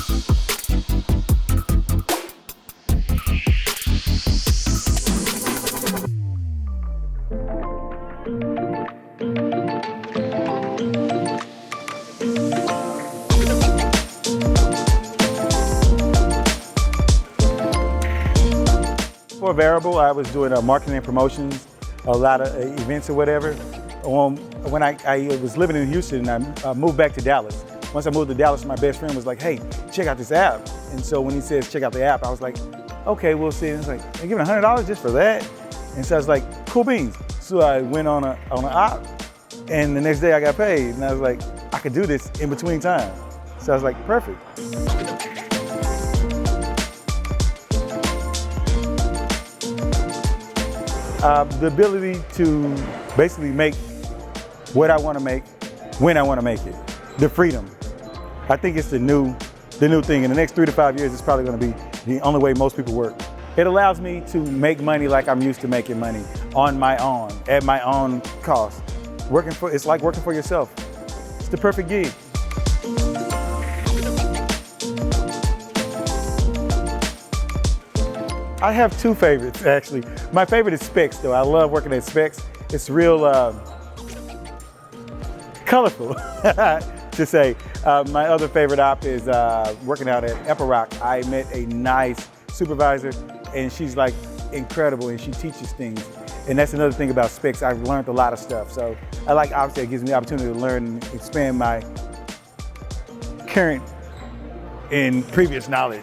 For Veryable, I was doing marketing and promotions, a lot of events or whatever. When I was living in Houston, I moved back to Dallas. Once I moved to Dallas, my best friend was like, hey, check out this app. And so when he says, check out the app, I was like, okay, we'll see. And it's like, they giving $100 just for that? And so I was like, cool beans. So I went on an app, and the next day I got paid. And I was like, I could do this in between time. So I was like, perfect. The ability to basically make what I want to make, when I want to make it. The freedom. I think it's the new thing. In the next 3 to 5 years, it's probably going to be the only way most people work. It allows me to make money like I'm used to making money, on my own, at my own cost. It's like working for yourself. It's the perfect gig. I have two favorites, actually. My favorite is Specs, though. I love working at Specs. It's real colorful, to say. My other favorite op is working out at Epiroc. I met a nice supervisor, and she's like incredible, and she teaches things. And that's another thing about Specs. I've learned a lot of stuff. So I like, obviously, it gives me the opportunity to learn and expand my current and previous knowledge.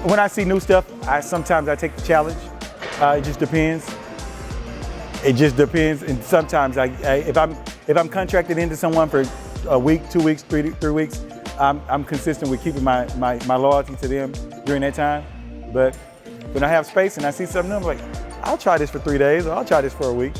When I see new stuff, sometimes I take the challenge. It just depends. It just depends. And sometimes if I'm contracted into someone for a week, 2 weeks, three weeks, I'm consistent with keeping my loyalty to them during that time. But when I have space and I see something new, I'm like, I'll try this for 3 days, or I'll try this for a week.